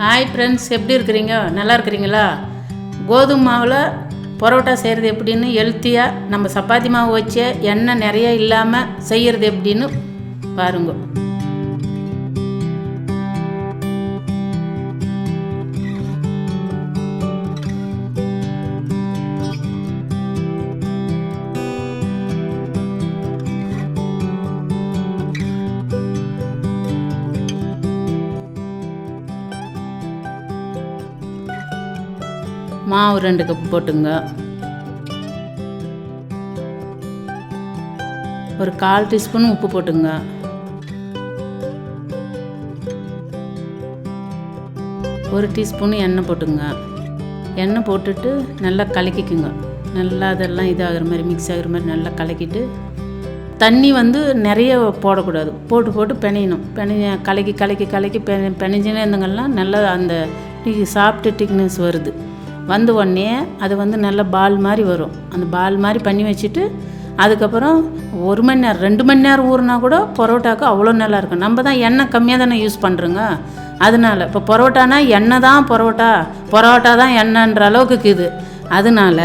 Hi friends, எப்படி இருக்கிறீங்க? நல்லா இருக்கிறீங்களா? கோதுமை மாவில் பரோட்டா செய்கிறது எப்படின்னு ஹெல்த்தியாக நம்ம சப்பாத்தி மாவு வச்சு எண்ணெய் நிறைய இல்லாமல் செய்கிறது எப்படின்னு பாருங்க. மாவு 2 கப் போட்டுங்க. ஒரு 1/4 டீஸ்பூன் உப்பு போட்டுங்க. ஒரு டீஸ்பூன் எண்ணெய் போட்டுங்க. எண்ணெய் போட்டுட்டு நல்லா கலக்கிக்குங்க. நல்லா அதெல்லாம் இதாகிற மாதிரி மிக்ஸ் ஆகிற மாதிரி நல்லா கலக்கிட்டு, தண்ணி நிறைய போடக்கூடாது. போட்டு பிணையணும். கலக்கி பிணைஞ்சினே இருந்தங்கள்லாம் நல்லா அந்த சாஃப்ட் திக்னஸ் வருது. வந்த உடனே அது நல்லா பால் மாதிரி வரும். அந்த பால் மாதிரி பண்ணி வச்சுட்டு அதுக்கப்புறம் 1 மணி நேரம் 2 மணி நேரம் ஊறினா கூட பரோட்டாவுக்கு அவ்வளோ நல்லாயிருக்கும். நம்ம தான் எண்ணெய் கம்மியாக தானே யூஸ் பண்ணுறோங்க. அதனால் இப்போ பரோட்டானா எண்ணெய் தான் பரோட்டா தான் எண்ணெய்ன்ற அளவுக்கு இருக்குது. அதனால்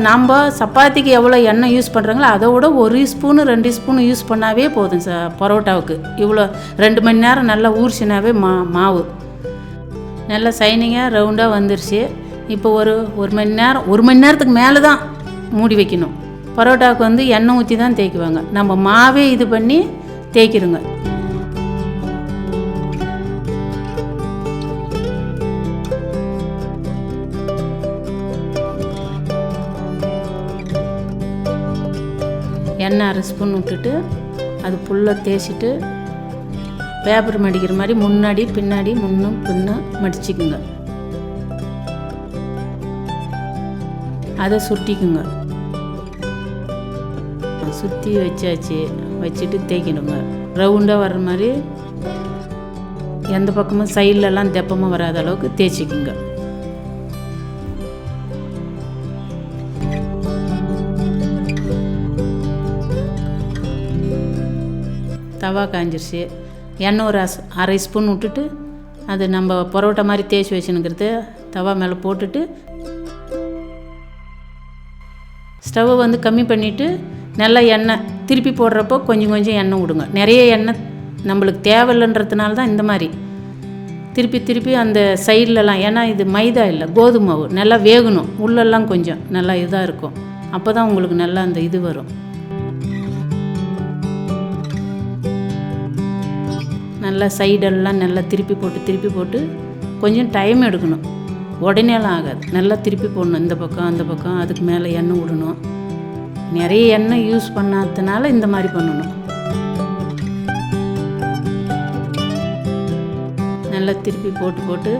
நம்ம சப்பாத்திக்கு எவ்வளோ எண்ணெய் யூஸ் பண்ணுறாங்களோ அதை விட 1 ஸ்பூனு 2 ஸ்பூனு யூஸ் பண்ணாவே போதும் பரோட்டாவுக்கு. இவ்வளோ 2 மணி நேரம் நல்லா ஊறிச்சினாவே மாவு நல்லா சைனிங்காக ரவுண்டாக வந்துருச்சு. இப்போ ஒரு மணி நேரத்துக்கு மேலே தான் மூடி வைக்கணும். பரோட்டாவுக்கு எண்ணெய் ஊற்றி தான் தேய்க்குவாங்க. நம்ம மாவே இது பண்ணி தேய்க்கிறோங்க. எண்ணெய் 1/2 ஸ்பூன் விட்டுட்டு அது ஃபுல்லாக தேய்ச்சிட்டு பேப்பர் மடிக்கிற மாதிரி முன்னாடி பின்னாடி முன்னும் பின்னும் மடிச்சுக்குங்க. அதை சுட்டிக்குங்க. சுற்றி வச்சுட்டு தேய்க்கணுங்க. ரவுண்டாக வர்ற மாதிரி எந்த பக்கமும் சைட்லலாம் தெப்பமாக வராத அளவுக்கு தேய்ச்சிக்குங்க. தவா காஞ்சிருச்சு. எண்ணெய் ஒரு 1/2 ஸ்பூன் விட்டுட்டு அது நம்ம பரோட்டா மாதிரி தேய்ச்சி வச்சுனுங்கிறது தவா மேலே போட்டுட்டு ஸ்டவ்வை கம்மி பண்ணிவிட்டு நல்லா எண்ணெய் திருப்பி போடுறப்போ கொஞ்சம் எண்ணெய் விடுங்க. நிறைய எண்ணெய் நம்மளுக்கு தேவையில்லைன்றதுனால தான் இந்த மாதிரி திருப்பி அந்த சைட்லலாம். ஏன்னா இது மைதா இல்லை, கோதுமை மாவு. நல்லா வேகணும். உள்ளெல்லாம் கொஞ்சம் நல்லா இதாக இருக்கும். அப்போ தான் உங்களுக்கு நல்லா அந்த இது வரும். நல்லா சைடெல்லாம் நல்லா திருப்பி போட்டு கொஞ்சம் டைம் எடுக்கணும். உடனேலாம் ஆகாது. நல்லா திருப்பி போடணும். இந்த பக்கம் அந்த பக்கம் அதுக்கு மேலே எண்ணெய் விடணும். நிறைய எண்ணெய் யூஸ் பண்ணாததுனால இந்த மாதிரி பண்ணணும். நல்லா திருப்பி போட்டு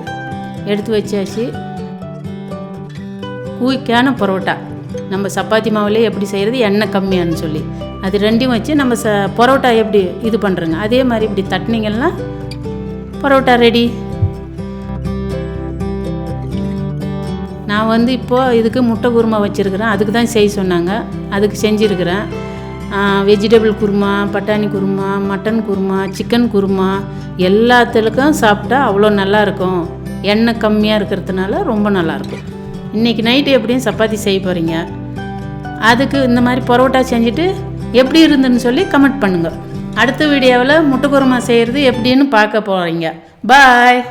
எடுத்து வச்சாச்சு. குயிக்கான பரோட்டா நம்ம சப்பாத்தி மாவுலேயே எப்படி செய்கிறது, எண்ணெய் கம்மியான்னு சொல்லி அது 2யும் வச்சு நம்ம பரோட்டா எப்படி இது பண்ணுறோங்க அதே மாதிரி இப்படி தட்டினீங்கன்னா பரோட்டா ரெடி. நான் இப்போது இதுக்கு முட்டை குருமா வச்சுருக்கிறேன். அதுக்கு தான் செய்ய சொன்னாங்க. அதுக்கு செஞ்சுருக்கிறேன். வெஜிடபிள் குருமா, பட்டாணி குருமா, மட்டன் குருமா, சிக்கன் குருமா எல்லாத்துக்கும் சாப்பிட்டா அவ்வளோ நல்லாயிருக்கும். எண்ணெய் கம்மியாக இருக்கிறதுனால ரொம்ப நல்லாயிருக்கும். இன்றைக்கி நைட்டு எப்படியும் சப்பாத்தி செய்ய போகிறீங்க. அதுக்கு இந்த மாதிரி பரோட்டா செஞ்சுட்டு எப்படி இருந்துன்னு சொல்லி கமெண்ட் பண்ணுங்கள். அடுத்த வீடியோவில் முட்டை குருமா செய்கிறது எப்படின்னு பார்க்க போகிறீங்க. பாய்.